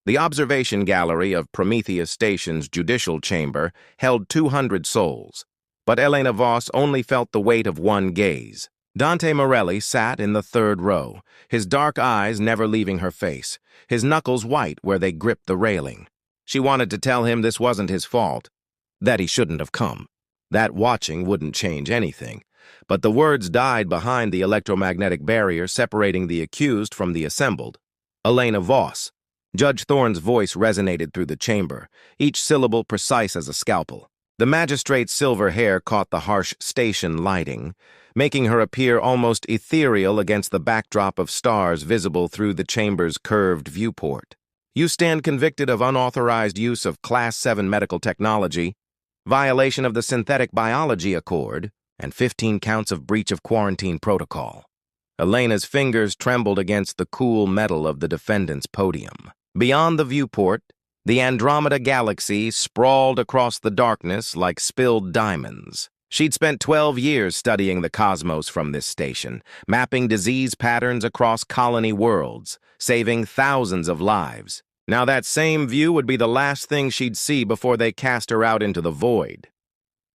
The observation gallery of Prometheus Station's judicial chamber held 200 souls, but Elena Voss only felt the weight of one gaze. Dante Morelli sat in the third row, his dark eyes never leaving her face, his knuckles white where they gripped the railing. She wanted to tell him this wasn't his fault, that he shouldn't have come. That watching wouldn't change anything, but the words died behind the electromagnetic barrier separating the accused from the assembled. Elena Voss. Judge Thorne's voice resonated through the chamber, each syllable precise as a scalpel. The magistrate's silver hair caught the harsh station lighting, making her appear almost ethereal against the backdrop of stars visible through the chamber's curved viewport. You stand convicted of unauthorized use of Class 7 medical technology, violation of the Synthetic Biology Accord, and 15 counts of breach of quarantine protocol. Elena's fingers trembled against the cool metal of the defendant's podium. Beyond the viewport, the Andromeda Galaxy sprawled across the darkness like spilled diamonds. She'd spent 12 years studying the cosmos from this station, mapping disease patterns across colony worlds, saving thousands of lives. Now that same view would be the last thing she'd see before they cast her out into the void.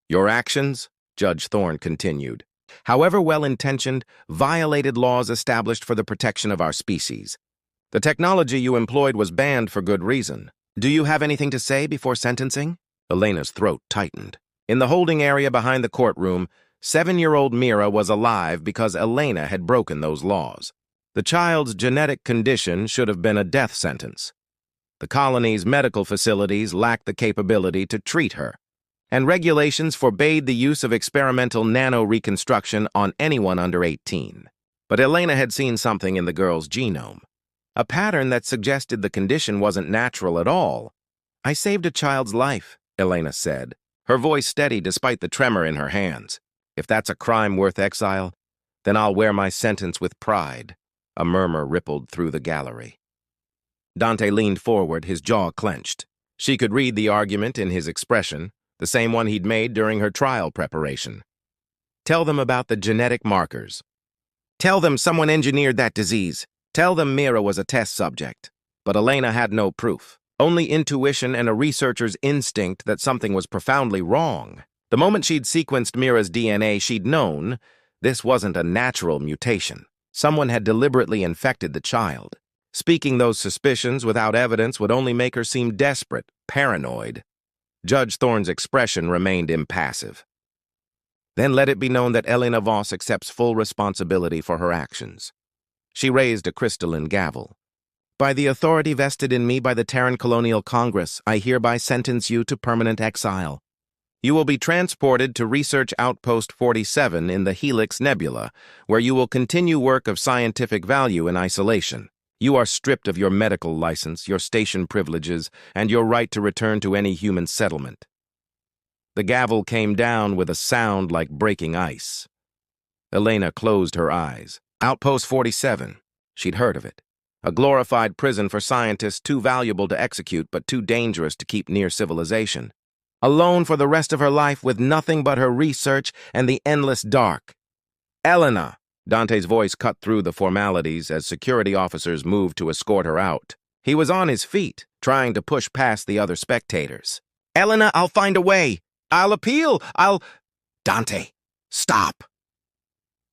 Your actions, Judge Thorne continued, however well-intentioned, violated laws established for the protection of our species. The technology you employed was banned for good reason. Do you have anything to say before sentencing? Elena's throat tightened. In the holding area behind the courtroom, 7-year-old Mira was alive because Elena had broken those laws. The child's genetic condition should have been a death sentence. The colony's medical facilities lacked the capability to treat her, and regulations forbade the use of experimental nano-reconstruction on anyone under 18. But Elena had seen something in the girl's genome, a pattern that suggested the condition wasn't natural at all. I saved a child's life, Elena said, her voice steady despite the tremor in her hands. If that's a crime worth exile, then I'll wear my sentence with pride. A murmur rippled through the gallery. Dante leaned forward, his jaw clenched. She could read the argument in his expression, the same one he'd made during her trial preparation. Tell them about the genetic markers. Tell them someone engineered that disease. Tell them Mira was a test subject. But Elena had no proof, only intuition and a researcher's instinct that something was profoundly wrong. The moment she'd sequenced Mira's DNA, she'd known this wasn't a natural mutation. Someone had deliberately infected the child. Speaking those suspicions without evidence would only make her seem desperate, paranoid. Judge Thorne's expression remained impassive. Then let it be known that Elena Voss accepts full responsibility for her actions. She raised a crystalline gavel. By the authority vested in me by the Terran Colonial Congress, I hereby sentence you to permanent exile. You will be transported to Research Outpost 47 in the Helix Nebula, where you will continue work of scientific value in isolation. You are stripped of your medical license, your station privileges, and your right to return to any human settlement. The gavel came down with a sound like breaking ice. Elena closed her eyes. Outpost 47. She'd heard of it. A glorified prison for scientists too valuable to execute but too dangerous to keep near civilization. Alone for the rest of her life with nothing but her research and the endless dark. Elena! Dante's voice cut through the formalities as security officers moved to escort her out. He was on his feet, trying to push past the other spectators. Elena, I'll find a way. I'll appeal. Dante, stop.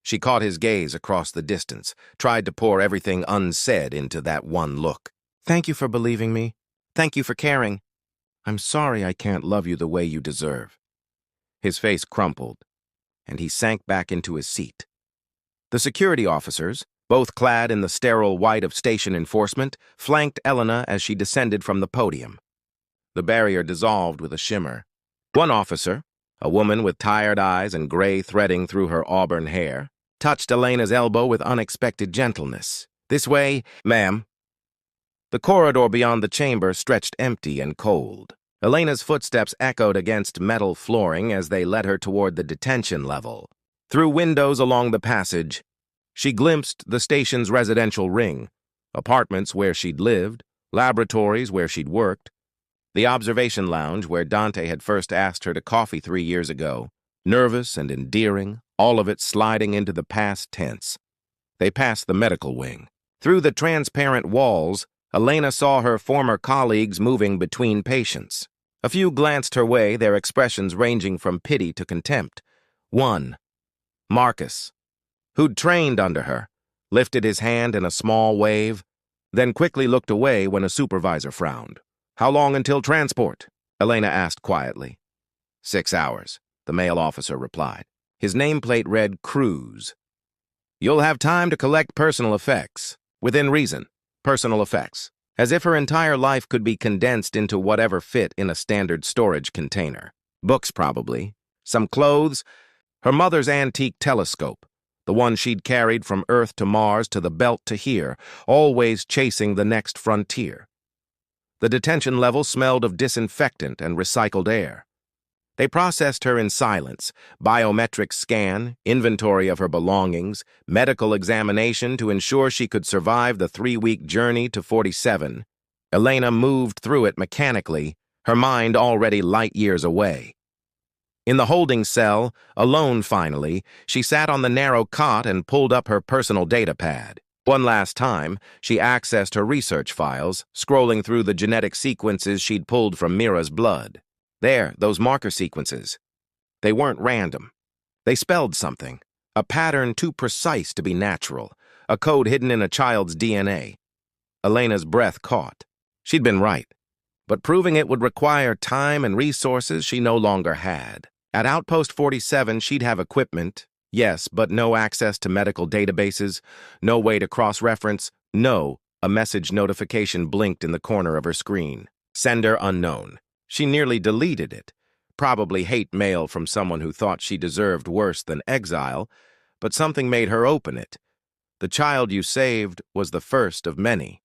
She caught his gaze across the distance, tried to pour everything unsaid into that one look. Thank you for believing me. Thank you for caring. I'm sorry I can't love you the way you deserve. His face crumpled, and he sank back into his seat. The security officers, both clad in the sterile white of station enforcement, flanked Elena as she descended from the podium. The barrier dissolved with a shimmer. One officer, a woman with tired eyes and gray threading through her auburn hair, touched Elena's elbow with unexpected gentleness. This way, ma'am. The corridor beyond the chamber stretched empty and cold. Elena's footsteps echoed against metal flooring as they led her toward the detention level. Through windows along the passage, she glimpsed the station's residential ring, apartments where she'd lived, laboratories where she'd worked, the observation lounge where Dante had first asked her to coffee 3 years ago, nervous and endearing, all of it sliding into the past tense. They passed the medical wing. Through the transparent walls, Elena saw her former colleagues moving between patients. A few glanced her way, their expressions ranging from pity to contempt. One, Marcus, who'd trained under her, lifted his hand in a small wave, then quickly looked away when a supervisor frowned. "How long until transport?" Elena asked quietly. 6 hours, the male officer replied. His nameplate read Cruise. "You'll have time to collect personal effects. Within reason, personal effects." As if her entire life could be condensed into whatever fit in a standard storage container. Books, probably. Some clothes. Her mother's antique telescope, the one she'd carried from Earth to Mars to the belt to here, always chasing the next frontier. The detention level smelled of disinfectant and recycled air. They processed her in silence, biometric scan, inventory of her belongings, medical examination to ensure she could survive the 3-week journey to 47. Elena moved through it mechanically, her mind already light years away. In the holding cell, alone finally, she sat on the narrow cot and pulled up her personal data pad. One last time, she accessed her research files, scrolling through the genetic sequences she'd pulled from Mira's blood. There, those marker sequences. They weren't random. They spelled something, a pattern too precise to be natural, a code hidden in a child's DNA. Elena's breath caught. She'd been right, but proving it would require time and resources she no longer had. At Outpost 47, she'd have equipment, yes, but no access to medical databases, no way to cross-reference, no. A message notification blinked in the corner of her screen. Sender unknown. She nearly deleted it. Probably hate mail from someone who thought she deserved worse than exile, but something made her open it. The child you saved was the first of many.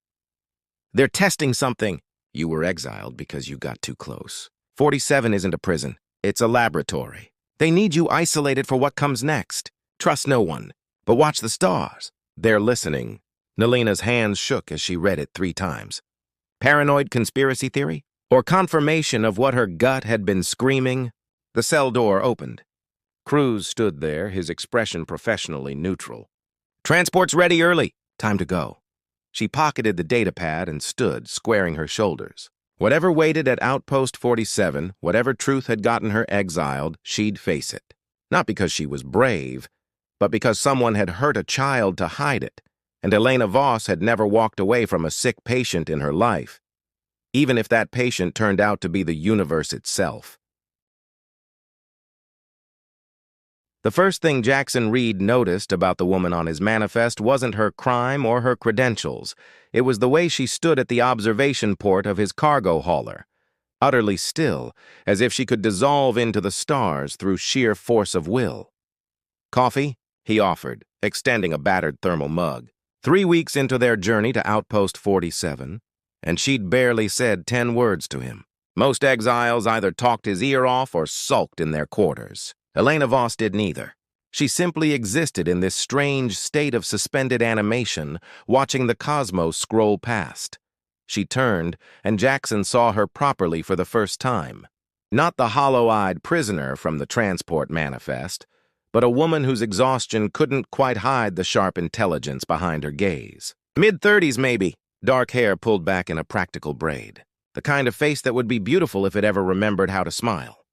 "They're testing something." "You were exiled because you got too close. 47 isn't a prison. It's a laboratory. They need you isolated for what comes next. Trust no one, but watch the stars." "They're listening." Nelena's hands shook as she read it 3 times. Paranoid conspiracy theory? Or confirmation of what her gut had been screaming? The cell door opened. Cruz stood there, his expression professionally neutral. "Transport's ready early. Time to go." She pocketed the datapad and stood, squaring her shoulders. Whatever waited at Outpost 47, whatever truth had gotten her exiled, she'd face it. Not because she was brave, but because someone had hurt a child to hide it, and Elena Voss had never walked away from a sick patient in her life, even if that patient turned out to be the universe itself. The first thing Jackson Reed noticed about the woman on his manifest wasn't her crime or her credentials. It was the way she stood at the observation port of his cargo hauler, utterly still, as if she could dissolve into the stars through sheer force of will. "Coffee?" he offered, extending a battered thermal mug. 3 weeks into their journey to Outpost 47, and she'd barely said 10 words to him. Most exiles either talked his ear off or sulked in their quarters. Elena Voss did neither. She simply existed in this strange state of suspended animation, watching the cosmos scroll past. She turned, and Jackson saw her properly for the first time. Not the hollow-eyed prisoner from the transport manifest, but a woman whose exhaustion couldn't quite hide the sharp intelligence behind her gaze. Mid-30s, maybe. Dark hair pulled back in a practical braid. The kind of face that would be beautiful if it ever remembered how to smile.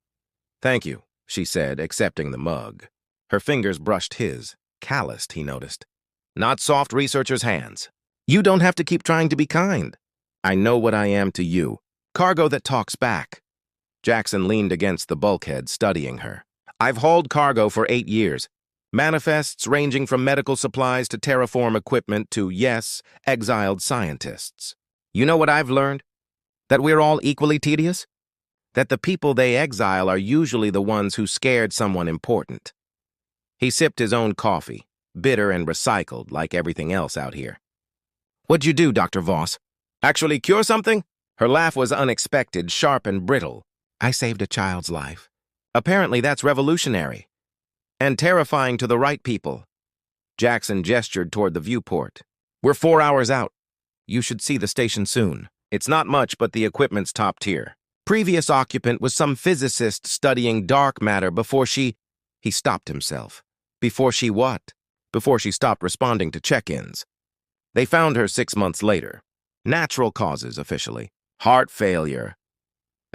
"Thank you," she said, accepting the mug. Her fingers brushed his, calloused, he noticed. "Not soft researcher's hands. You don't have to keep trying to be kind. I know what I am to you. Cargo that talks back." Jackson leaned against the bulkhead, studying her. "I've hauled cargo for 8 years. Manifests ranging from medical supplies to terraform equipment to, yes, exiled scientists. You know what I've learned? That we're all equally tedious? That the people they exile are usually the ones who scared someone important." He sipped his own coffee, bitter and recycled like everything else out here. "What'd you do, Dr. Voss? Actually cure something?" Her laugh was unexpected, sharp and brittle. "I saved a child's life. Apparently that's revolutionary. And terrifying to the right people." Jackson gestured toward the viewport. "We're 4 hours out. You should see the station soon. It's not much, but the equipment's top tier. Previous occupant was some physicist studying dark matter before she..." He stopped himself. Before she what? Before she stopped responding to check-ins. They found her 6 months later. Natural causes, officially. Heart failure.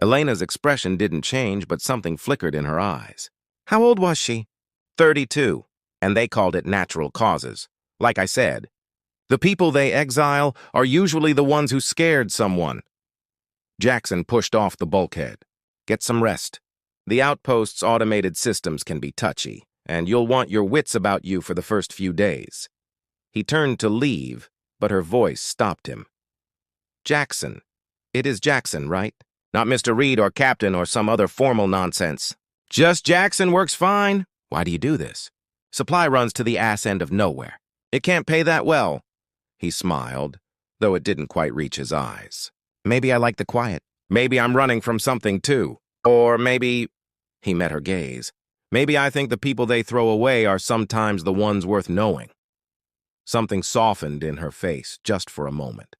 Elena's expression didn't change, but something flickered in her eyes. How old was she? 32, and they called it natural causes. Like I said, the people they exile are usually the ones who scared someone. Jackson pushed off the bulkhead. Get some rest. The outpost's automated systems can be touchy, and you'll want your wits about you for the first few days. He turned to leave, but her voice stopped him. Jackson. It is Jackson, right? Not Mr. Reed or Captain or some other formal nonsense. Just Jackson works fine. Why do you do this? Supply runs to the ass end of nowhere. It can't pay that well. He smiled, though it didn't quite reach his eyes. Maybe I like the quiet. Maybe I'm running from something too. Or maybe... He met her gaze. Maybe I think the people they throw away are sometimes the ones worth knowing. Something softened in her face just for a moment.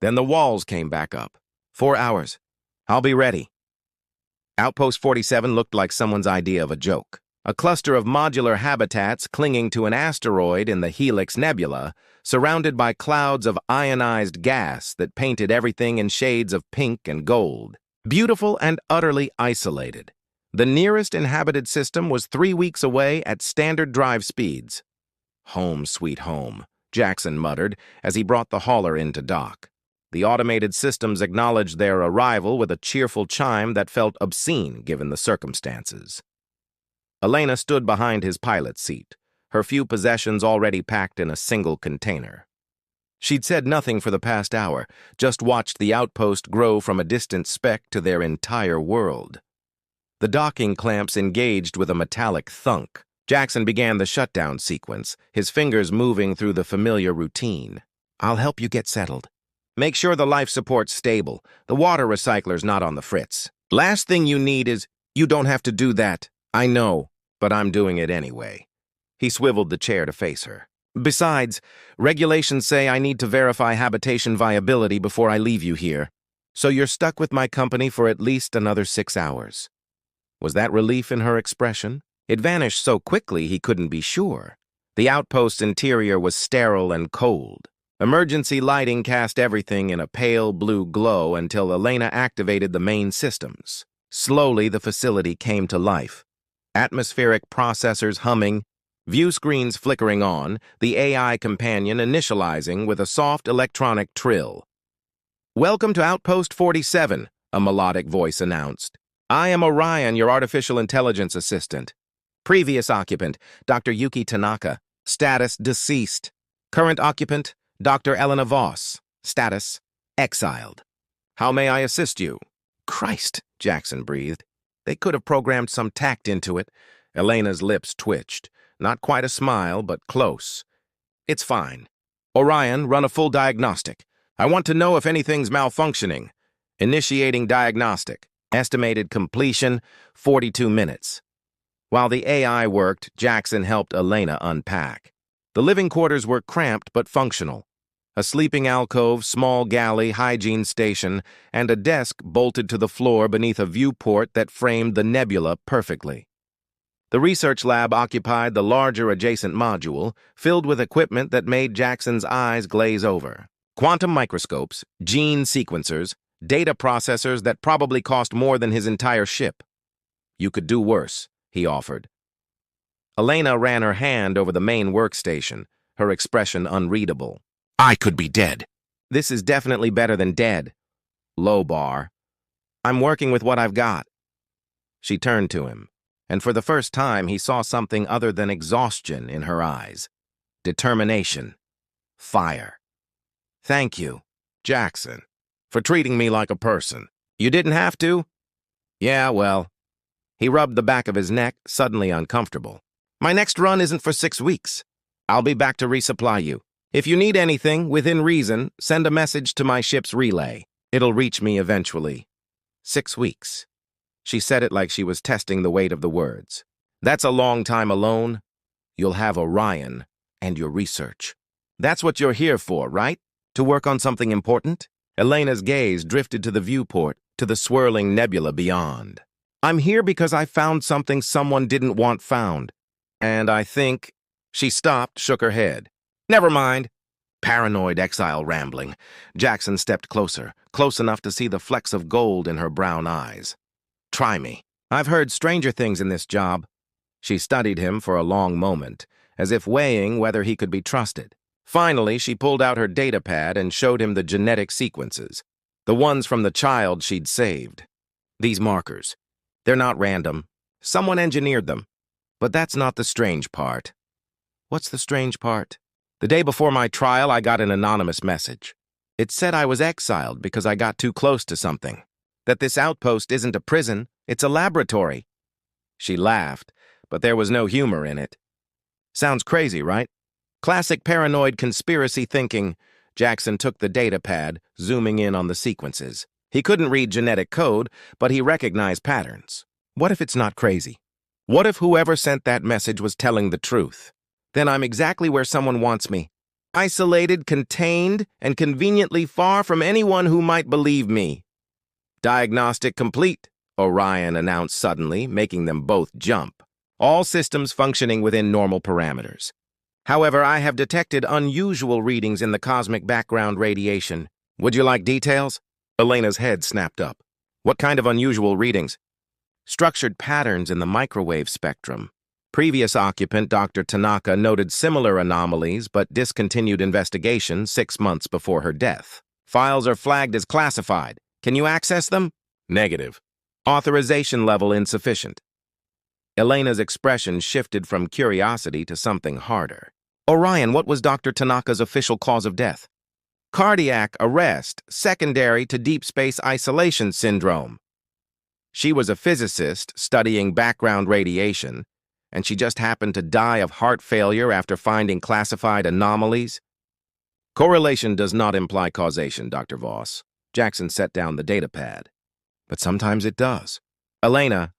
Then the walls came back up. 4 hours. I'll be ready. Outpost 47 looked like someone's idea of a joke. A cluster of modular habitats clinging to an asteroid in the Helix Nebula, surrounded by clouds of ionized gas that painted everything in shades of pink and gold. Beautiful and utterly isolated. The nearest inhabited system was 3 weeks away at standard drive speeds. Home, sweet home, Jackson muttered as he brought the hauler into dock. The automated systems acknowledged their arrival with a cheerful chime that felt obscene given the circumstances. Elena stood behind his pilot's seat, her few possessions already packed in a single container. She'd said nothing for the past hour, just watched the outpost grow from a distant speck to their entire world. The docking clamps engaged with a metallic thunk. Jackson began the shutdown sequence, his fingers moving through the familiar routine. I'll help you get settled. Make sure the life support's stable. The water recycler's not on the fritz. Last thing you need is, you don't have to do that. I know, but I'm doing it anyway. He swiveled the chair to face her. Besides, regulations say I need to verify habitation viability before I leave you here. So you're stuck with my company for at least another 6 hours. Was that relief in her expression? It vanished so quickly he couldn't be sure. The outpost's interior was sterile and cold. Emergency lighting cast everything in a pale blue glow until Elena activated the main systems. Slowly, the facility came to life. Atmospheric processors humming, view screens flickering on, the AI companion initializing with a soft electronic trill. Welcome to Outpost 47, a melodic voice announced. I am Orion, your artificial intelligence assistant. Previous occupant, Dr. Yuki Tanaka. Status, deceased. Current occupant, Dr. Elena Voss. Status, exiled. How may I assist you? Christ, Jackson breathed. They could have programmed some tact into it. Elena's lips twitched. Not quite a smile, but close. It's fine. Orion, run a full diagnostic. I want to know if anything's malfunctioning. Initiating diagnostic. Estimated completion, 42 minutes. While the AI worked, Jackson helped Elena unpack. The living quarters were cramped but functional. A sleeping alcove, small galley, hygiene station, and a desk bolted to the floor beneath a viewport that framed the nebula perfectly. The research lab occupied the larger adjacent module, filled with equipment that made Jackson's eyes glaze over. Quantum microscopes, gene sequencers, data processors that probably cost more than his entire ship. You could do worse, he offered. Elena ran her hand over the main workstation, her expression unreadable. I could be dead. This is definitely better than dead. Low bar. I'm working with what I've got. She turned to him, and for the first time he saw something other than exhaustion in her eyes. Determination. Fire. Thank you, Jackson, for treating me like a person. You didn't have to? Yeah, well. He rubbed the back of his neck, suddenly uncomfortable. My next run isn't for 6 weeks. I'll be back to resupply you. If you need anything, within reason, send a message to my ship's relay. It'll reach me eventually. 6 weeks. She said it like she was testing the weight of the words. That's a long time alone. You'll have Orion and your research. That's what you're here for, right? To work on something important? Elena's gaze drifted to the viewport, to the swirling nebula beyond. I'm here because I found something someone didn't want found. And I think... She stopped, shook her head. Never mind. Paranoid exile rambling. Jackson stepped closer, close enough to see the flecks of gold in her brown eyes. Try me. I've heard stranger things in this job. She studied him for a long moment, as if weighing whether he could be trusted. Finally, she pulled out her data pad and showed him the genetic sequences, the ones from the child she'd saved. These markers. They're not random. Someone engineered them. But that's not the strange part. What's the strange part? The day before my trial, I got an anonymous message. It said I was exiled because I got too close to something. That this outpost isn't a prison, it's a laboratory. She laughed, but there was no humor in it. Sounds crazy, right? Classic paranoid conspiracy thinking. Jackson took the data pad, zooming in on the sequences. He couldn't read genetic code, but he recognized patterns. What if it's not crazy? What if whoever sent that message was telling the truth? Then I'm exactly where someone wants me. Isolated, contained, and conveniently far from anyone who might believe me. Diagnostic complete, Orion announced suddenly, making them both jump. All systems functioning within normal parameters. However, I have detected unusual readings in the cosmic background radiation. Would you like details? Elena's head snapped up. What kind of unusual readings? Structured patterns in the microwave spectrum. Previous occupant, Dr. Tanaka, noted similar anomalies but discontinued investigation 6 months before her death. Files are flagged as classified. Can you access them? Negative. Authorization level insufficient. Elena's expression shifted from curiosity to something harder. Orion, what was Dr. Tanaka's official cause of death? Cardiac arrest, secondary to deep space isolation syndrome. She was a physicist studying background radiation, and she just happened to die of heart failure after finding classified anomalies? Correlation does not imply causation, Dr. Voss. Jackson set down the data pad. But sometimes it does. Elena,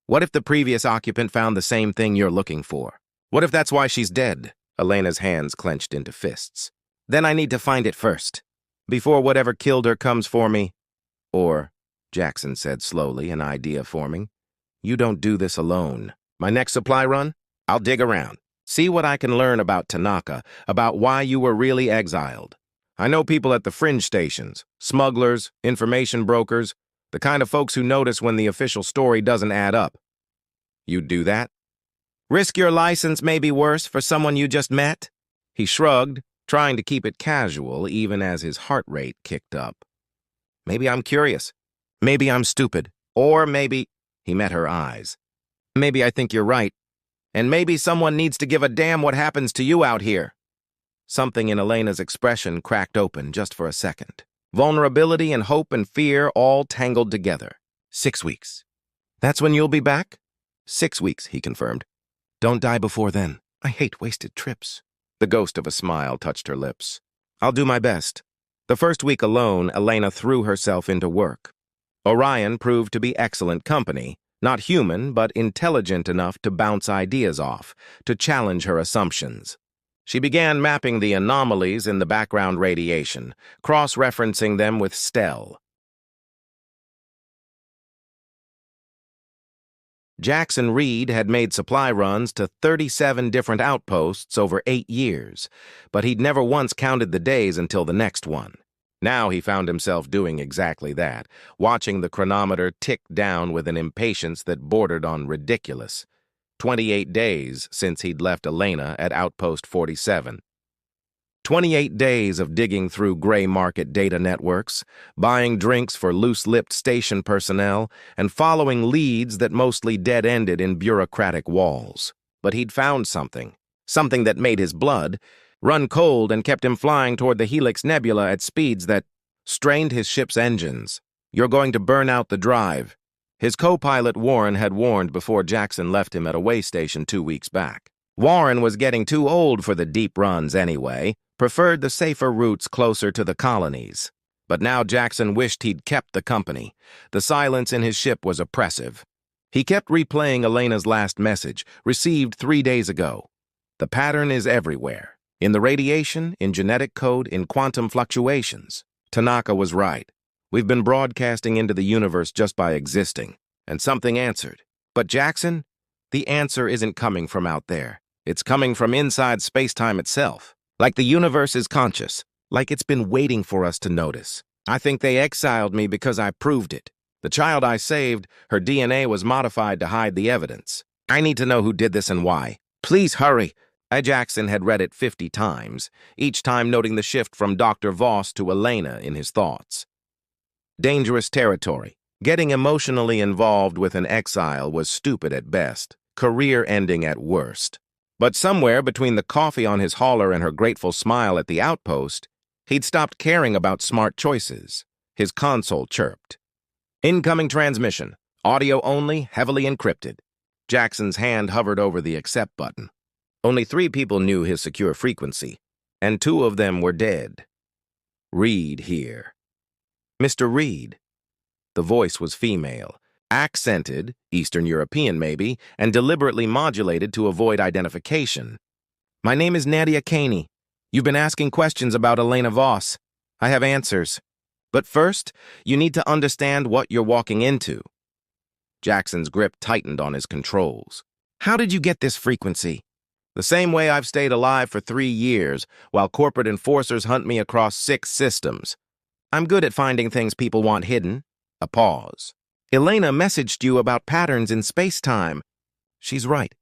what if the previous occupant found the same thing you're looking for? What if that's why she's dead? Elena's hands clenched into fists. Then I need to find it first, before whatever killed her comes for me. Or, Jackson said slowly, an idea forming, you don't do this alone. My next supply run? I'll dig around. See what I can learn about Tanaka, about why you were really exiled. I know people at the fringe stations, smugglers, information brokers, the kind of folks who notice when the official story doesn't add up. You'd do that? Risk your license may be worse for someone you just met? He shrugged, trying to keep it casual even as his heart rate kicked up. Maybe I'm curious. Maybe I'm stupid. Or maybe... He met her eyes. Maybe I think you're right. And maybe someone needs to give a damn what happens to you out here. Something in Elena's expression cracked open just for a second. Vulnerability and hope and fear all tangled together. 6 weeks. That's when you'll be back? 6 weeks, he confirmed. Don't die before then. I hate wasted trips. The ghost of a smile touched her lips. I'll do my best. The first week alone, Elena threw herself into work. Orion proved to be excellent company, not human, but intelligent enough to bounce ideas off, to challenge her assumptions. She began mapping the anomalies in the background radiation, cross-referencing them with STEL. Jackson Reed had made supply runs to 37 different outposts over 8 years, but he'd never once counted the days until the next one. Now he found himself doing exactly that, watching the chronometer tick down with an impatience that bordered on ridiculous. 28 days since he'd left Elena at Outpost 47. 28 days of digging through gray market data networks, buying drinks for loose-lipped station personnel, and following leads that mostly dead-ended in bureaucratic walls. But he'd found something that made his blood run cold and kept him flying toward the Helix Nebula at speeds that strained his ship's engines. You're going to burn out the drive. His co-pilot Warren had warned before Jackson left him at a way station 2 weeks back. Warren was getting too old for the deep runs anyway, preferred the safer routes closer to the colonies. But now Jackson wished he'd kept the company. The silence in his ship was oppressive. He kept replaying Elena's last message, received 3 days ago. The pattern is everywhere. In the radiation, in genetic code, in quantum fluctuations. Tanaka was right. We've been broadcasting into the universe just by existing. And something answered. But Jackson, the answer isn't coming from out there. It's coming from inside space-time itself. Like the universe is conscious, like it's been waiting for us to notice. I think they exiled me because I proved it. The child I saved, her DNA was modified to hide the evidence. I need to know who did this and why. Please hurry. Jackson had read it 50 times, each time noting the shift from Dr. Voss to Elena in his thoughts. Dangerous territory. Getting emotionally involved with an exile was stupid at best, career-ending at worst. But somewhere between the coffee on his hauler and her grateful smile at the outpost, he'd stopped caring about smart choices. His console chirped. Incoming transmission. Audio only, heavily encrypted. Jackson's hand hovered over the accept button. Only 3 people knew his secure frequency, and 2 of them were dead. Reed here. Mr. Reed. The voice was female, accented, Eastern European maybe, and deliberately modulated to avoid identification. My name is Nadia Caney. You've been asking questions about Elena Voss. I have answers. But first, you need to understand what you're walking into. Jackson's grip tightened on his controls. How did you get this frequency? The same way I've stayed alive for 3 years, while corporate enforcers hunt me across 6 systems. I'm good at finding things people want hidden. A pause. Elena messaged you about patterns in space-time. She's right,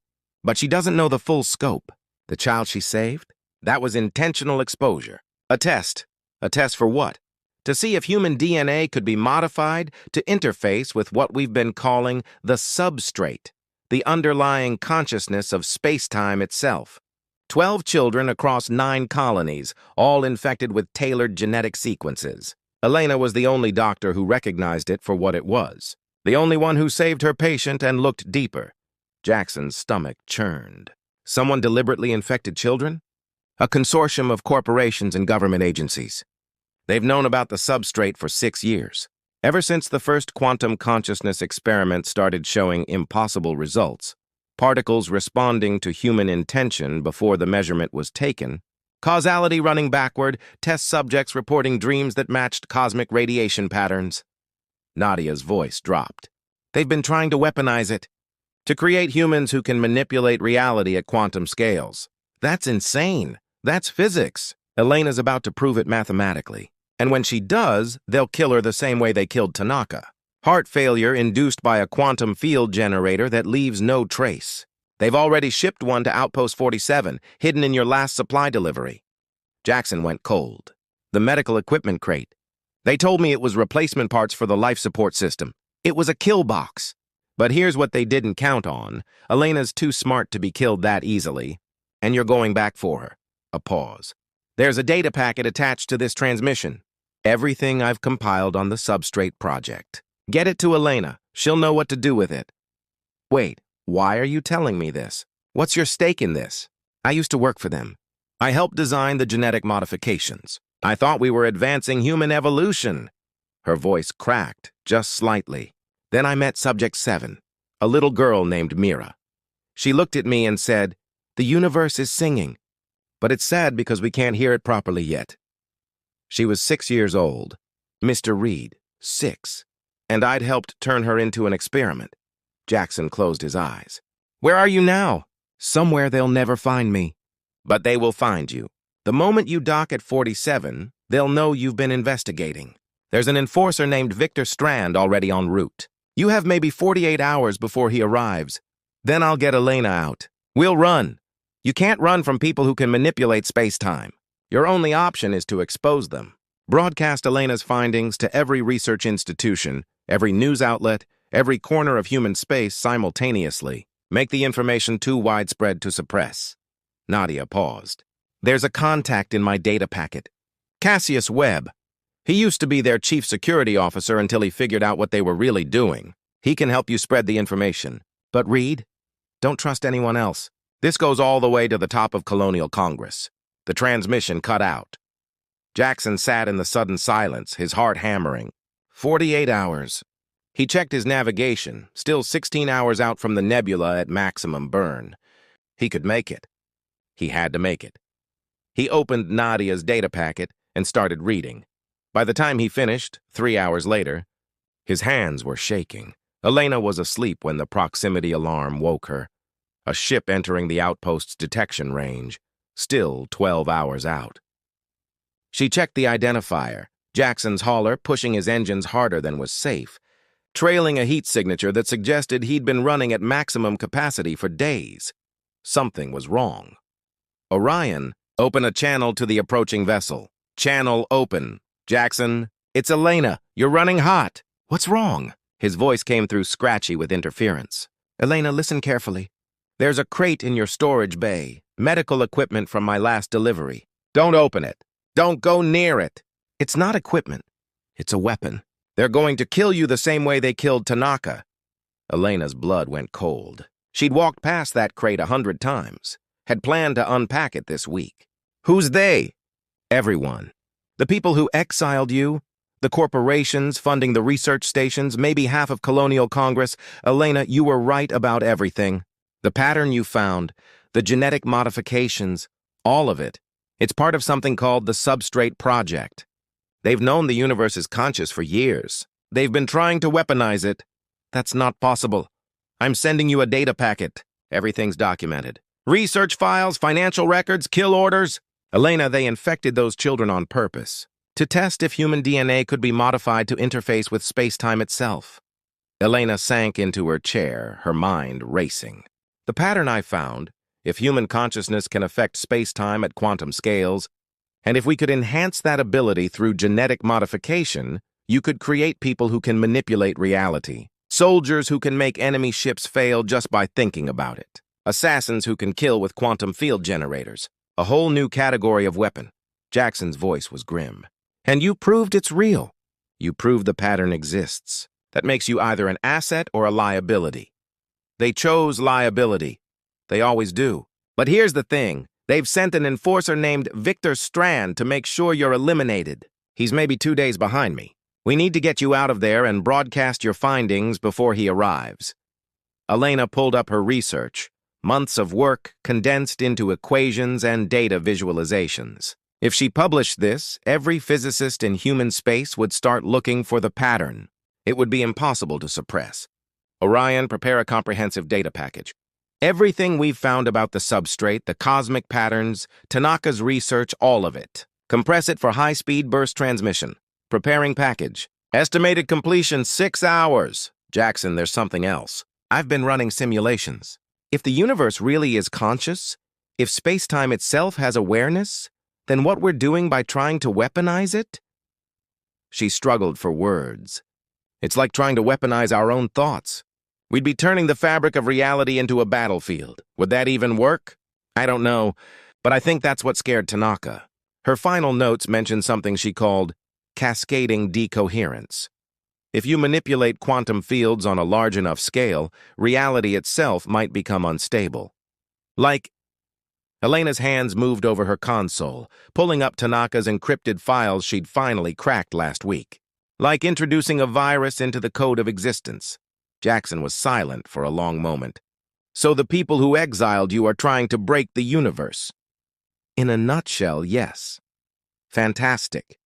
but she doesn't know the full scope. The child she saved? That was intentional exposure. A test. A test for what? To see if human DNA could be modified to interface with what we've been calling the substrate, the underlying consciousness of space-time itself. 12 children across 9 colonies, all infected with tailored genetic sequences. Elena was the only doctor who recognized it for what it was. The only one who saved her patient and looked deeper. Jackson's stomach churned. Someone deliberately infected children? A consortium of corporations and government agencies. They've known about the substrate for 6 years. Ever since the first quantum consciousness experiment started showing impossible results, particles responding to human intention before the measurement was taken, causality running backward, test subjects reporting dreams that matched cosmic radiation patterns. Nadia's voice dropped. They've been trying to weaponize it, to create humans who can manipulate reality at quantum scales. That's insane. That's physics. Elena's about to prove it mathematically. And when she does, they'll kill her the same way they killed Tanaka. Heart failure induced by a quantum field generator that leaves no trace. They've already shipped one to Outpost 47, hidden in your last supply delivery. Jackson went cold. The medical equipment crate. They told me it was replacement parts for the life support system. It was a kill box. But here's what they didn't count on. Elena's too smart to be killed that easily. And you're going back for her. A pause. There's a data packet attached to this transmission. Everything I've compiled on the substrate project. Get it to Elena. She'll know what to do with it. Wait, why are you telling me this? What's your stake in this? I used to work for them. I helped design the genetic modifications. I thought we were advancing human evolution. Her voice cracked, just slightly. Then I met Subject 7, a little girl named Mira. She looked at me and said, "The universe is singing, but it's sad because we can't hear it properly yet." She was 6 years old. Mr. Reed, 6. And I'd helped turn her into an experiment. Jackson closed his eyes. Where are you now? Somewhere they'll never find me. But they will find you. The moment you dock at 47, they'll know you've been investigating. There's an enforcer named Victor Strand already en route. You have maybe 48 hours before he arrives. Then I'll get Elena out. We'll run. You can't run from people who can manipulate space-time. Your only option is to expose them. Broadcast Elena's findings to every research institution, every news outlet, every corner of human space simultaneously. Make the information too widespread to suppress. Nadia paused. There's a contact in my data packet. Cassius Webb. He used to be their chief security officer until he figured out what they were really doing. He can help you spread the information. But Reed, don't trust anyone else. This goes all the way to the top of Colonial Congress. The transmission cut out. Jackson sat in the sudden silence, his heart hammering. 48 hours. He checked his navigation, still 16 hours out from the nebula at maximum burn. He could make it. He had to make it. He opened Nadia's data packet and started reading. By the time he finished, 3 hours later, his hands were shaking. Elena was asleep when the proximity alarm woke her. A ship entering the outpost's detection range. still 12 hours out. She checked the identifier, Jackson's hauler pushing his engines harder than was safe, trailing a heat signature that suggested he'd been running at maximum capacity for days. Something was wrong. Orion, open a channel to the approaching vessel. Channel open. Jackson, it's Elena. You're running hot. What's wrong? His voice came through scratchy with interference. Elena, listen carefully. There's a crate in your storage bay. Medical equipment from my last delivery. Don't open it. Don't go near it. It's not equipment. It's a weapon. They're going to kill you the same way they killed Tanaka. Elena's blood went cold. She'd walked past that crate 100 times, had planned to unpack it this week. Who's they? Everyone. The people who exiled you, the corporations funding the research stations, maybe half of Colonial Congress. Elena, you were right about everything. The pattern you found, the genetic modifications, all of it. It's part of something called the Substrate Project. They've known the universe is conscious for years. They've been trying to weaponize it. That's not possible. I'm sending you a data packet. Everything's documented. Research files, financial records, kill orders. Elena, they infected those children on purpose, to test if human DNA could be modified to interface with space-time itself. Elena sank into her chair, her mind racing. The pattern I found, if human consciousness can affect space-time at quantum scales, and if we could enhance that ability through genetic modification, you could create people who can manipulate reality. Soldiers who can make enemy ships fail just by thinking about it. Assassins who can kill with quantum field generators. A whole new category of weapon. Jackson's voice was grim. And you proved it's real. You proved the pattern exists. That makes you either an asset or a liability. They chose liability. They always do. But here's the thing. They've sent an enforcer named Victor Strand to make sure you're eliminated. He's maybe 2 days behind me. We need to get you out of there and broadcast your findings before he arrives. Elena pulled up her research. Months of work condensed into equations and data visualizations. If she published this, every physicist in human space would start looking for the pattern. It would be impossible to suppress. Orion, prepare a comprehensive data package. Everything we've found about the substrate, the cosmic patterns, Tanaka's research, all of it. Compress it for high-speed burst transmission. Preparing package. Estimated completion 6 hours. Jackson, there's something else. I've been running simulations. If the universe really is conscious, if space-time itself has awareness, then what we're doing by trying to weaponize it? She struggled for words. It's like trying to weaponize our own thoughts. We'd be turning the fabric of reality into a battlefield. Would that even work? I don't know, but I think that's what scared Tanaka. Her final notes mentioned something she called cascading decoherence. If you manipulate quantum fields on a large enough scale, reality itself might become unstable. Like, Elena's hands moved over her console, pulling up Tanaka's encrypted files she'd finally cracked last week. Like introducing a virus into the code of existence. Jackson was silent for a long moment. So the people who exiled you are trying to break the universe. In a nutshell, yes. Fantastic.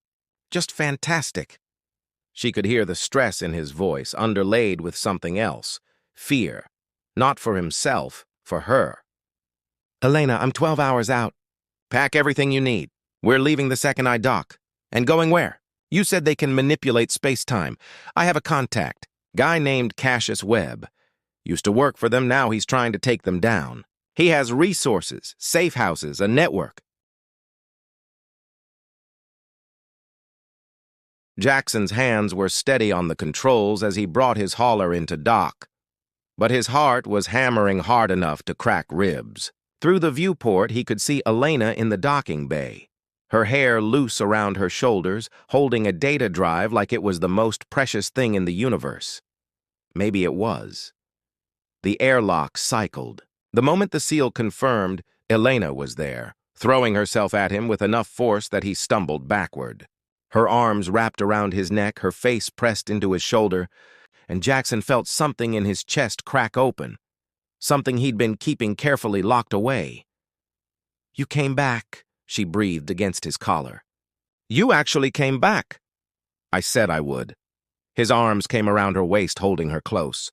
Just fantastic. She could hear the stress in his voice, underlaid with something else. Fear. Not for himself, for her. Elena, I'm 12 hours out. Pack everything you need. We're leaving the second I dock. And going where? You said they can manipulate space-time. I have a contact. Guy named Cassius Webb. Used to work for them, now he's trying to take them down. He has resources, safe houses, a network. Jackson's hands were steady on the controls as he brought his hauler into dock. But his heart was hammering hard enough to crack ribs. Through the viewport, he could see Elena in the docking bay. Her hair loose around her shoulders, holding a data drive like it was the most precious thing in the universe. Maybe it was. The airlock cycled. The moment the seal confirmed, Elena was there, throwing herself at him with enough force that he stumbled backward. Her arms wrapped around his neck, her face pressed into his shoulder, and Jackson felt something in his chest crack open, something he'd been keeping carefully locked away. You came back, she breathed against his collar. You actually came back. I said I would. His arms came around her waist, holding her close.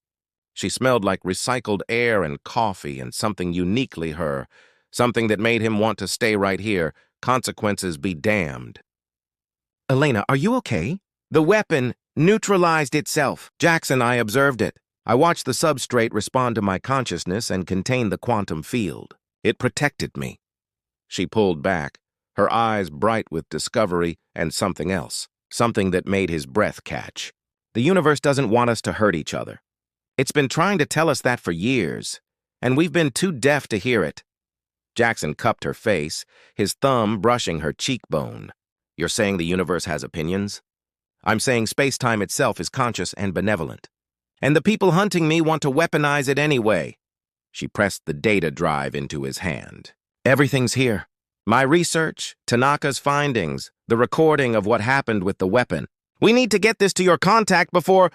She smelled like recycled air and coffee and something uniquely her, something that made him want to stay right here. Consequences be damned. Elena, are you okay? The weapon neutralized itself. Jackson, I observed it. I watched the substrate respond to my consciousness and contain the quantum field. It protected me. She pulled back, her eyes bright with discovery and something else, something that made his breath catch. The universe doesn't want us to hurt each other. It's been trying to tell us that for years, and we've been too deaf to hear it. Jackson cupped her face, his thumb brushing her cheekbone. You're saying the universe has opinions? I'm saying space-time itself is conscious and benevolent. And the people hunting me want to weaponize it anyway. She pressed the data drive into his hand. Everything's here. My research, Tanaka's findings, the recording of what happened with the weapon. We need to get this to your contact before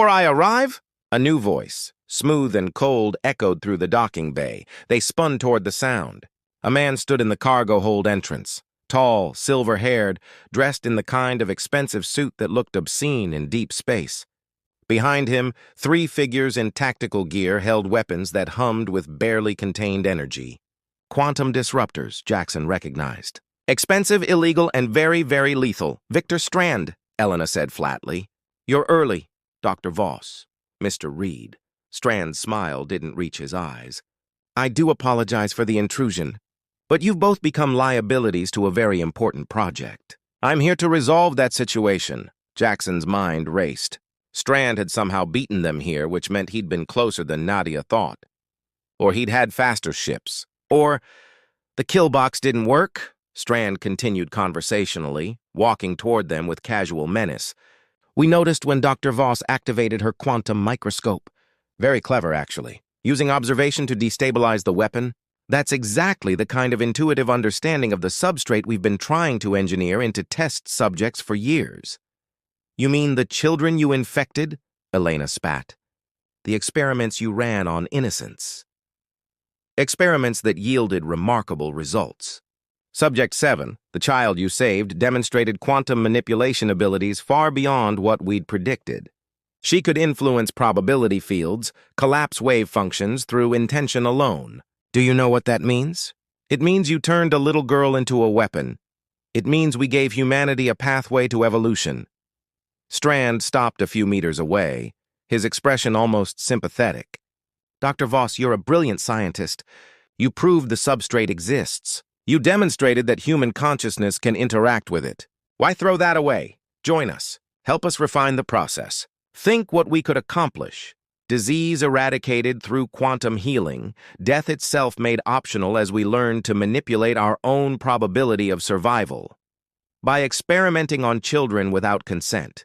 I arrive? A new voice, smooth and cold, echoed through the docking bay. They spun toward the sound. A man stood in the cargo hold entrance. Tall, silver-haired, dressed in the kind of expensive suit that looked obscene in deep space. Behind him, 3 figures in tactical gear held weapons that hummed with barely contained energy. Quantum disruptors, Jackson recognized. Expensive, illegal, and very, very lethal. Victor Strand, Elena said flatly. You're early, Dr. Voss. Mr. Reed. Strand's smile didn't reach his eyes. I do apologize for the intrusion, but you've both become liabilities to a very important project. I'm here to resolve that situation. Jackson's mind raced. Strand had somehow beaten them here, which meant he'd been closer than Nadia thought. Or he'd had faster ships. Or the kill box didn't work, Strand continued conversationally, walking toward them with casual menace. We noticed when Dr. Voss activated her quantum microscope. Very clever, actually. Using observation to destabilize the weapon. That's exactly the kind of intuitive understanding of the substrate we've been trying to engineer into test subjects for years. You mean the children you infected? Elena spat. The experiments you ran on innocents. Experiments that yielded remarkable results. Subject 7, the child you saved, demonstrated quantum manipulation abilities far beyond what we'd predicted. She could influence probability fields, collapse wave functions through intention alone. Do you know what that means? It means you turned a little girl into a weapon. It means we gave humanity a pathway to evolution. Strand stopped a few meters away, his expression almost sympathetic. Dr. Voss, you're a brilliant scientist. You proved the substrate exists. You demonstrated that human consciousness can interact with it. Why throw that away? Join us. Help us refine the process. Think what we could accomplish. Disease eradicated through quantum healing, death itself made optional as we learned to manipulate our own probability of survival. By experimenting on children without consent.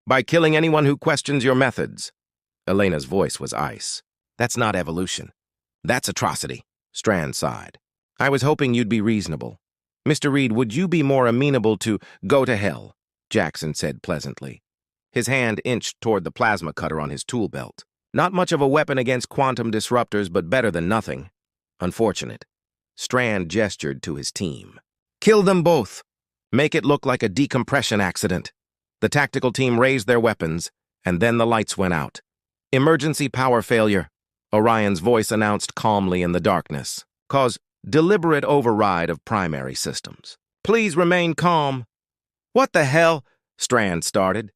By killing anyone who questions your methods. Elena's voice was ice. That's not evolution. That's atrocity. Strand sighed. I was hoping you'd be reasonable. Mr. Reed, would you be more amenable to go to hell? Jackson said pleasantly. His hand inched toward the plasma cutter on his tool belt. Not much of a weapon against quantum disruptors, but better than nothing. Unfortunate. Strand gestured to his team. Kill them both. Make it look like a decompression accident. The tactical team raised their weapons, and then the lights went out. Emergency power failure, Orion's voice announced calmly in the darkness. Cause deliberate override of primary systems. Please remain calm. What the hell? Strand started.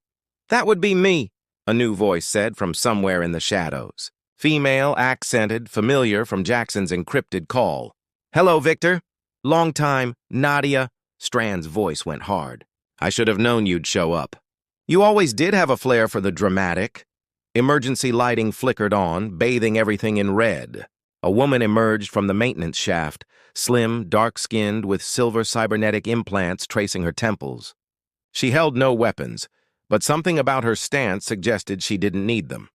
That would be me, a new voice said from somewhere in the shadows. Female, accented, familiar from Jackson's encrypted call. Hello, Victor. Long time, Nadia. Strand's voice went hard. I should have known you'd show up. You always did have a flair for the dramatic. Emergency lighting flickered on, bathing everything in red. A woman emerged from the maintenance shaft, slim, dark-skinned, with silver cybernetic implants tracing her temples. She held no weapons, but something about her stance suggested she didn't need them.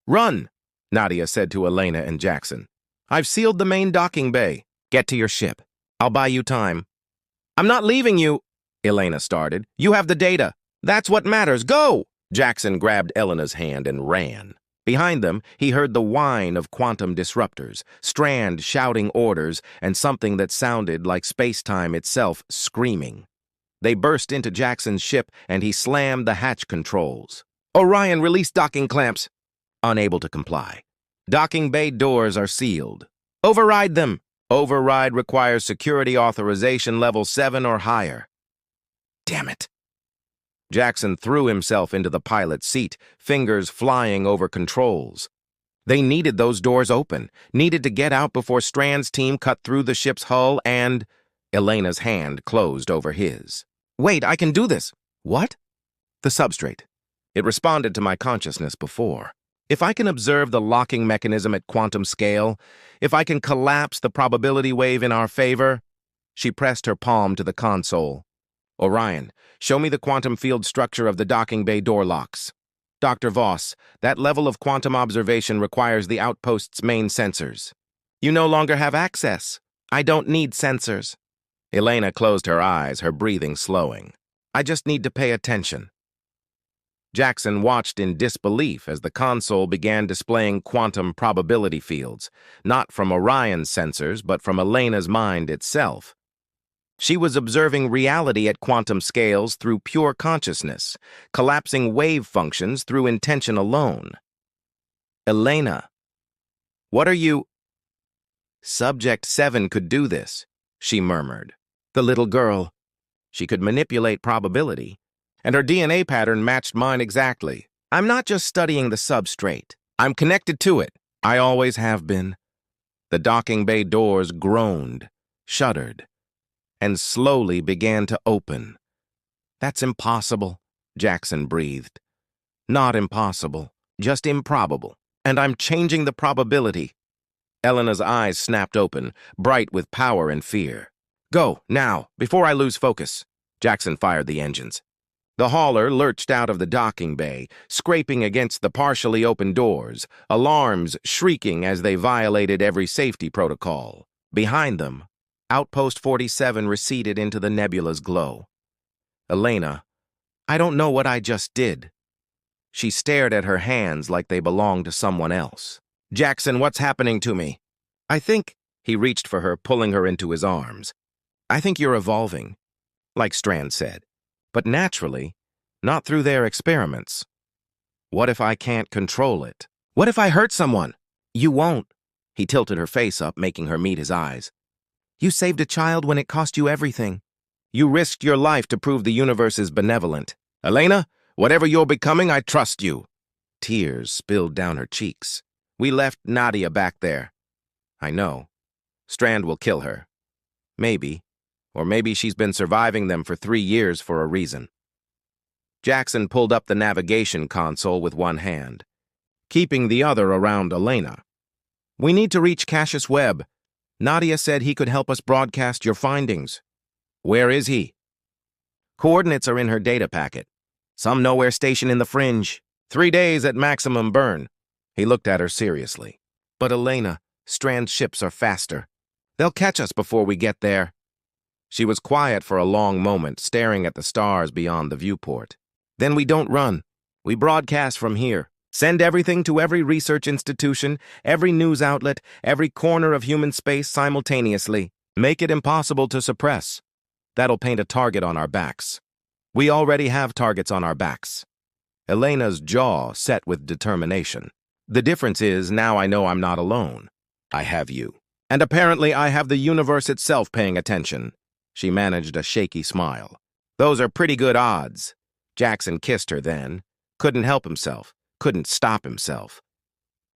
Run, Nadia said to Elena and Jackson. I've sealed the main docking bay. Get to your ship. I'll buy you time. I'm not leaving you, Elena started. You have the data. That's what matters. Go! Jackson grabbed Elena's hand and ran. Behind them, he heard the whine of quantum disruptors, Strand shouting orders, and something that sounded like space-time itself screaming. They burst into Jackson's ship, and he slammed the hatch controls. Orion, release docking clamps. Unable to comply. Docking bay doors are sealed. Override them, Override requires security authorization level 7 or higher. Damn it. Jackson threw himself into the pilot's seat, fingers flying over controls. They needed those doors open, needed to get out before Strand's team cut through the ship's hull and... Elena's hand closed over his. Wait, I can do this. What? The substrate. It responded to my consciousness before. If I can observe the locking mechanism at quantum scale, if I can collapse the probability wave in our favor... She pressed her palm to the console. Orion, show me the quantum field structure of the docking bay door locks. Dr. Voss, that level of quantum observation requires the outpost's main sensors. You no longer have access. I don't need sensors. Elena closed her eyes, her breathing slowing. I just need to pay attention. Jackson watched in disbelief as the console began displaying quantum probability fields, not from Orion's sensors, but from Elena's mind itself. She was observing reality at quantum scales through pure consciousness, collapsing wave functions through intention alone. Elena, what are you... Subject 7 could do this, she murmured. The little girl. She could manipulate probability, and her DNA pattern matched mine exactly. I'm not just studying the substrate. I'm connected to it. I always have been. The docking bay doors groaned, shuddered, and slowly began to open. That's impossible, Jackson breathed. Not impossible, just improbable. And I'm changing the probability. Elena's eyes snapped open, bright with power and fear. Go, now, before I lose focus. Jackson fired the engines. The hauler lurched out of the docking bay, scraping against the partially open doors, alarms shrieking as they violated every safety protocol. Behind them, Outpost 47 receded into the nebula's glow. Elena, I don't know what I just did. She stared at her hands like they belonged to someone else. Jackson, what's happening to me? I think... He reached for her, pulling her into his arms. I think you're evolving, like Strand said, but naturally, not through their experiments. What if I can't control it? What if I hurt someone? You won't. He tilted her face up, making her meet his eyes. You saved a child when it cost you everything. You risked your life to prove the universe is benevolent. Elena, whatever you're becoming, I trust you. Tears spilled down her cheeks. We left Nadia back there. I know. Strand will kill her. Maybe. Or maybe she's been surviving them for 3 years for a reason. Jackson pulled up the navigation console with one hand, keeping the other around Elena. We need to reach Cassius Webb. Nadia said he could help us broadcast your findings. Where is he? Coordinates are in her data packet. Some nowhere station in the fringe. 3 days at maximum burn. He looked at her seriously. But Elena, Strand's ships are faster. They'll catch us before we get there. She was quiet for a long moment, staring at the stars beyond the viewport. Then we don't run. We broadcast from here. Send everything to every research institution, every news outlet, every corner of human space simultaneously. Make it impossible to suppress. That'll paint a target on our backs. We already have targets on our backs. Elena's jaw set with determination. The difference is now I know I'm not alone. I have you. And apparently I have the universe itself paying attention. She managed a shaky smile. Those are pretty good odds. Jackson kissed her then. Couldn't help himself. Couldn't stop himself.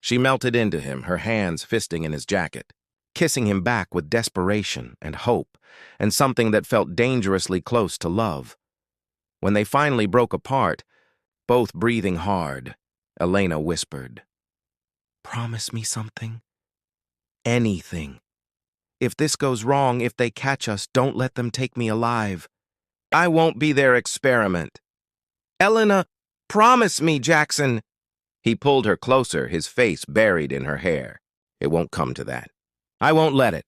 She melted into him, her hands fisting in his jacket, kissing him back with desperation and hope, and something that felt dangerously close to love. When they finally broke apart, both breathing hard, Elena whispered, "Promise me something. Anything. If this goes wrong, if they catch us, don't let them take me alive. I won't be their experiment." Elena, promise me, Jackson. He pulled her closer, his face buried in her hair. It won't come to that. I won't let it.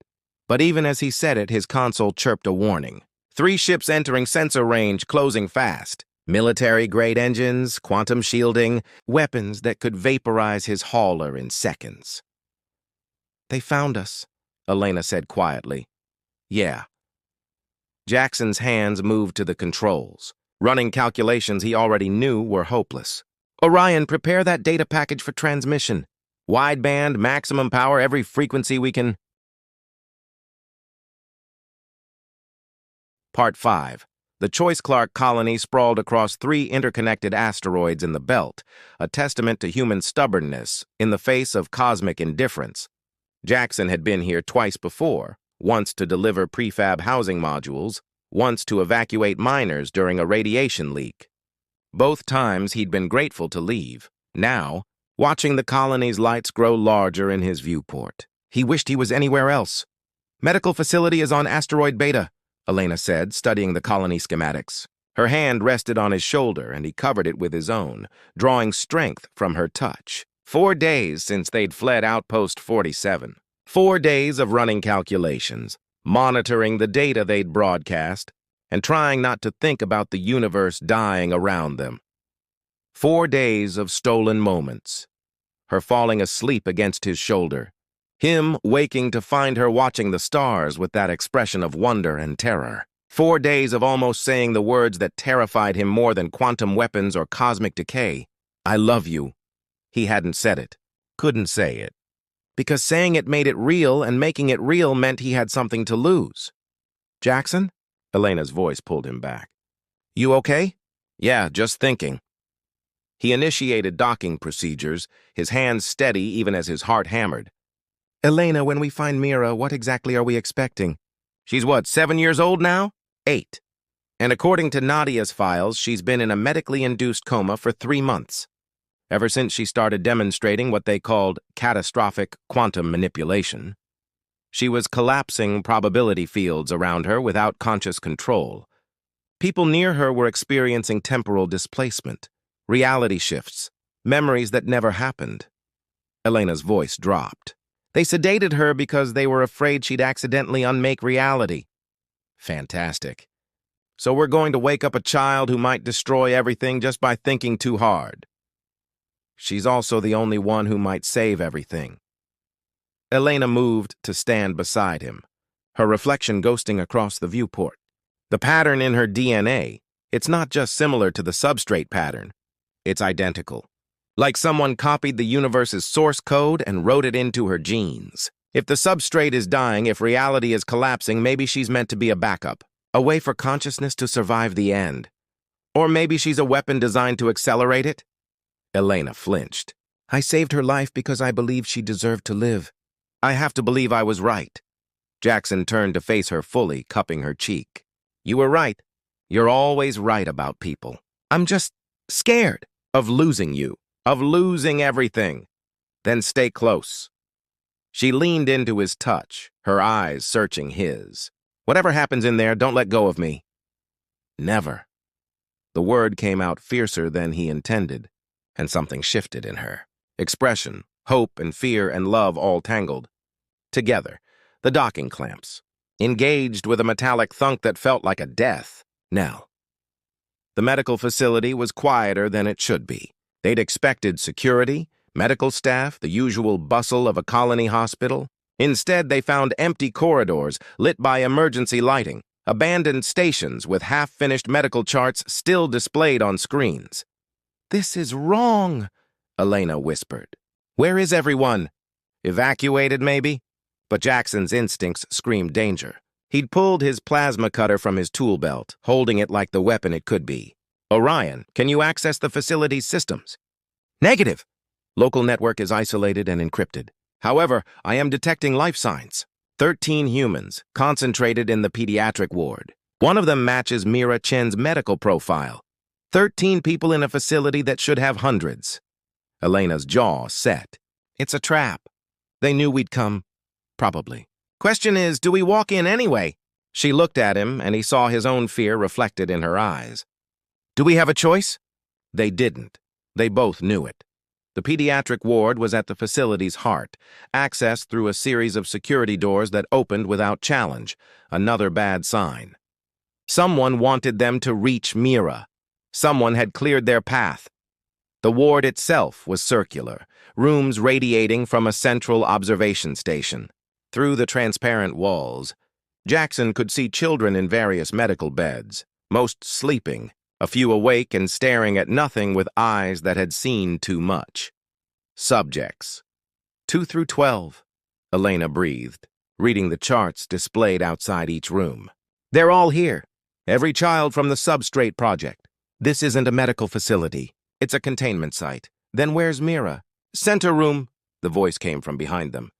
But even as he said it, his console chirped a warning. 3 ships entering sensor range, closing fast. Military-grade engines, quantum shielding, weapons that could vaporize his hauler in seconds. They found us, Elena said quietly. Yeah. Jackson's hands moved to the controls, running calculations he already knew were hopeless. Orion, prepare that data package for transmission. Wideband, maximum power, every frequency we can... Part 5. The Choice Clark colony sprawled across 3 interconnected asteroids in the belt, a testament to human stubbornness in the face of cosmic indifference. Jackson had been here twice before, once to deliver prefab housing modules, once to evacuate miners during a radiation leak. Both times he'd been grateful to leave. Now, watching the colony's lights grow larger in his viewport, he wished he was anywhere else. "Medical facility is on asteroid Beta," Elena said, studying the colony schematics. Her hand rested on his shoulder, and he covered it with his own, drawing strength from her touch. 4 days since they'd fled Outpost 47. 4 days of running calculations, monitoring the data they'd broadcast, and trying not to think about the universe dying around them. 4 days of stolen moments. Her falling asleep against his shoulder. Him waking to find her watching the stars with that expression of wonder and terror. 4 days of almost saying the words that terrified him more than quantum weapons or cosmic decay. "I love you." He hadn't said it. Couldn't say it. Because saying it made it real, and making it real meant he had something to lose. "Jackson?" Elena's voice pulled him back. "You okay?" "Yeah, just thinking." He initiated docking procedures, his hands steady even as his heart hammered. "Elena, when we find Mira, what exactly are we expecting?" "She's what, 7 years old now?" 8. And according to Nadia's files, she's been in a medically induced coma for 3 months. Ever since she started demonstrating what they called catastrophic quantum manipulation. She was collapsing probability fields around her without conscious control. People near her were experiencing temporal displacement, reality shifts, memories that never happened. Elena's voice dropped. They sedated her because they were afraid she'd accidentally unmake reality. Fantastic. So we're going to wake up a child who might destroy everything just by thinking too hard. She's also the only one who might save everything. Elena moved to stand beside him, her reflection ghosting across the viewport. The pattern in her DNA, it's not just similar to the substrate pattern, it's identical. Like someone copied the universe's source code and wrote it into her genes. If the substrate is dying, if reality is collapsing, maybe she's meant to be a backup, a way for consciousness to survive the end. Or maybe she's a weapon designed to accelerate it? Elena flinched. "I saved her life because I believed she deserved to live. I have to believe I was right." Jackson turned to face her fully, cupping her cheek. "You were right. You're always right about people. I'm just scared of losing you. Of losing everything." "Then stay close." She leaned into his touch, her eyes searching his. "Whatever happens in there, don't let go of me." "Never." The word came out fiercer than he intended, and something shifted in her. Expression, hope and fear and love all tangled. Together, the docking clamps, engaged with a metallic thunk that felt like a death knell. The medical facility was quieter than it should be. They'd expected security, medical staff, the usual bustle of a colony hospital. Instead, they found empty corridors lit by emergency lighting, abandoned stations with half-finished medical charts still displayed on screens. "This is wrong," Elena whispered. "Where is everyone? Evacuated, maybe?" But Jackson's instincts screamed danger. He'd pulled his plasma cutter from his tool belt, holding it like the weapon it could be. "Orion, can you access the facility's systems?" "Negative. Local network is isolated and encrypted. However, I am detecting life signs. 13 humans, concentrated in the pediatric ward. One of them matches Mira Chen's medical profile. 13 people in a facility that should have hundreds." Elena's jaw set. "It's a trap. They knew we'd come. Probably. Question is, do we walk in anyway?" She looked at him, and he saw his own fear reflected in her eyes. "Do we have a choice?" They didn't. They both knew it. The pediatric ward was at the facility's heart, accessed through a series of security doors that opened without challenge, another bad sign. Someone wanted them to reach Mira. Someone had cleared their path. The ward itself was circular, rooms radiating from a central observation station. Through the transparent walls, Jackson could see children in various medical beds, most sleeping, a few awake and staring at nothing with eyes that had seen too much. Subjects. 2 through 12, Elena breathed, reading the charts displayed outside each room. "They're all here. Every child from the Substrate Project. This isn't a medical facility. It's a containment site. Then where's Mira? Center room, the voice came from behind them.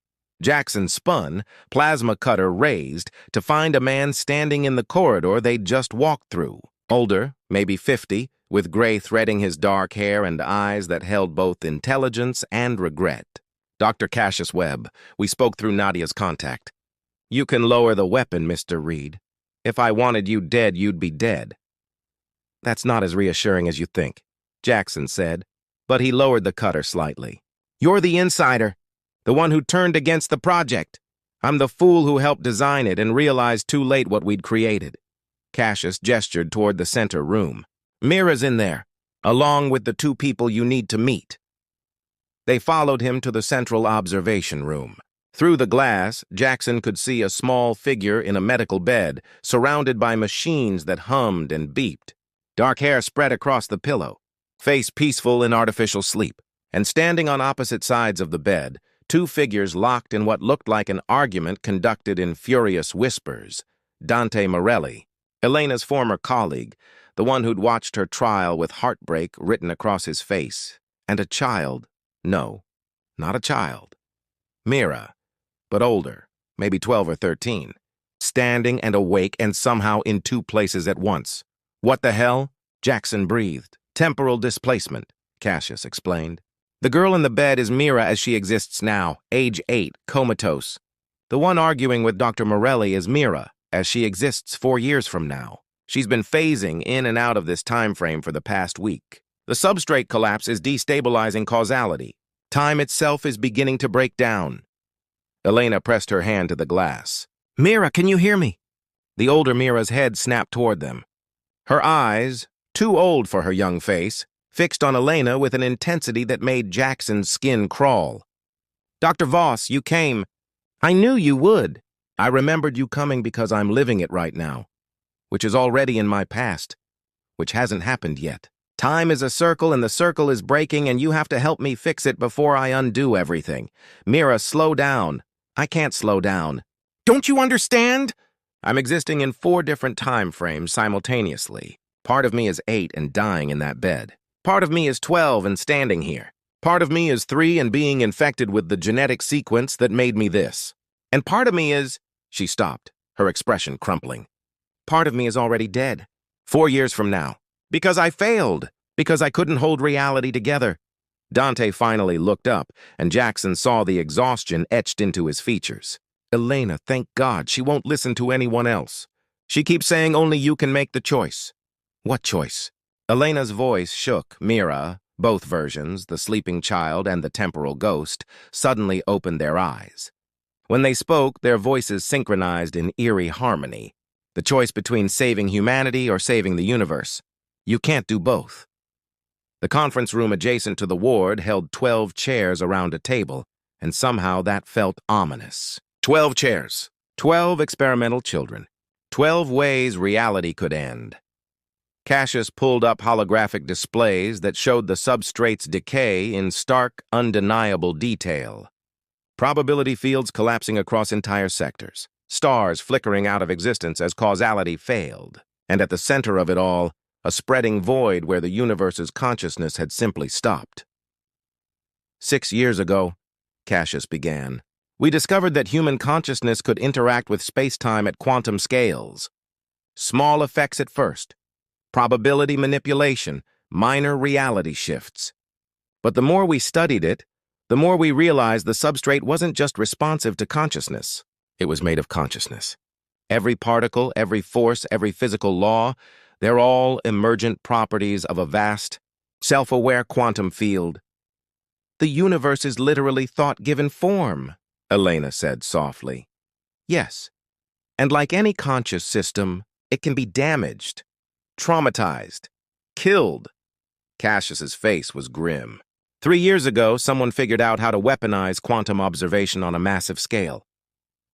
Jackson spun, plasma cutter raised, to find a man standing in the corridor they'd just walked through. Older, maybe 50, with gray threading his dark hair and eyes that held both intelligence and regret. Dr. Cassius Webb, we spoke through Nadia's contact. You can lower the weapon, Mr. Reed. If I wanted you dead, you'd be dead. That's not as reassuring as you think, Jackson said, but he lowered the cutter slightly. You're the insider, the one who turned against the project. I'm the fool who helped design it and realized too late what we'd created. Cassius gestured toward the center room. Mira's in there, along with the two people you need to meet. They followed him to the central observation room. Through the glass, Jackson could see a small figure in a medical bed, surrounded by machines that hummed and beeped. Dark hair spread across the pillow, face peaceful in artificial sleep. And standing on opposite sides of the bed, two figures locked in what looked like an argument conducted in furious whispers. Dante Morelli, Elena's former colleague, the one who'd watched her trial with heartbreak written across his face, and a child. No, not a child. Mira, but older, maybe 12 or 13, standing and awake and somehow in two places at once. What the hell? Jackson breathed. Temporal displacement, Cassius explained. The girl in the bed is Mira as she exists now, age 8, comatose. The one arguing with Dr. Morelli is Mira, as she exists 4 years from now. She's been phasing in and out of this time frame for the past week. The substrate collapse is destabilizing causality. Time itself is beginning to break down. Elena pressed her hand to the glass. Mira, can you hear me? The older Mira's head snapped toward them. Her eyes, too old for her young face, fixed on Elena with an intensity that made Jackson's skin crawl. Dr. Voss, you came. I knew you would. I remembered you coming because I'm living it right now, which is already in my past, which hasn't happened yet. Time is a circle and the circle is breaking and you have to help me fix it before I undo everything. Mira, slow down. I can't slow down. Don't you understand? I'm existing in 4 different time frames simultaneously. Part of me is 8 and dying in that bed. Part of me is 12 and standing here. Part of me is 3 and being infected with the genetic sequence that made me this. And part of me is... She stopped, her expression crumpling. Part of me is already dead. 4 years from now. Because I failed. Because I couldn't hold reality together. Dante finally looked up, and Jackson saw the exhaustion etched into his features. Elena, thank God, she won't listen to anyone else. She keeps saying only you can make the choice. What choice? Elena's voice shook. Mira, both versions, the sleeping child and the temporal ghost, suddenly opened their eyes. When they spoke, their voices synchronized in eerie harmony. The choice between saving humanity or saving the universe. You can't do both. The conference room adjacent to the ward held 12 chairs around a table, and somehow that felt ominous. 12 chairs. 12 experimental children. 12 ways reality could end. Cassius pulled up holographic displays that showed the substrate's decay in stark, undeniable detail. Probability fields collapsing across entire sectors. Stars flickering out of existence as causality failed. And at the center of it all, a spreading void where the universe's consciousness had simply stopped. 6 years ago, Cassius began, we discovered that human consciousness could interact with space-time at quantum scales. Small effects at first. Probability manipulation, minor reality shifts. But the more we studied it, the more we realized the substrate wasn't just responsive to consciousness. It was made of consciousness. Every particle, every force, every physical law, they're all emergent properties of a vast, self-aware quantum field. The universe is literally thought-given form, Elena said softly. Yes, and like any conscious system, it can be damaged, traumatized, killed. Cassius's face was grim. 3 years ago, someone figured out how to weaponize quantum observation on a massive scale.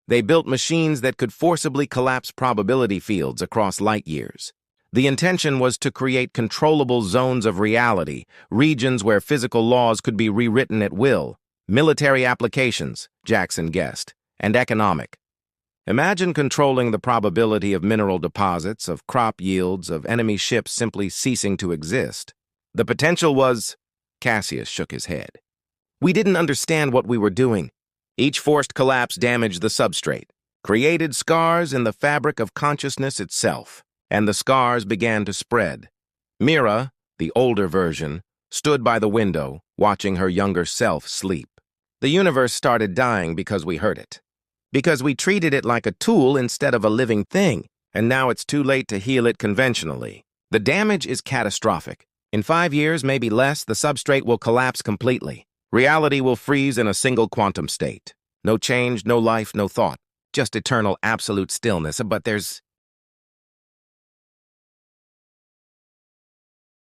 They built machines that could forcibly collapse probability fields across light years. The intention was to create controllable zones of reality, regions where physical laws could be rewritten at will, military applications, Jackson guessed, and economic. Imagine controlling the probability of mineral deposits, of crop yields, of enemy ships simply ceasing to exist. The potential was... Cassius shook his head. We didn't understand what we were doing. Each forced collapse damaged the substrate, created scars in the fabric of consciousness itself, and the scars began to spread. Mira, the older version, stood by the window, watching her younger self sleep. The universe started dying because we heard it. Because we treated it like a tool instead of a living thing, and now it's too late to heal it conventionally. The damage is catastrophic. In 5 years, maybe less, the substrate will collapse completely. Reality will freeze in a single quantum state. No change, no life, no thought. Just eternal absolute stillness, but there's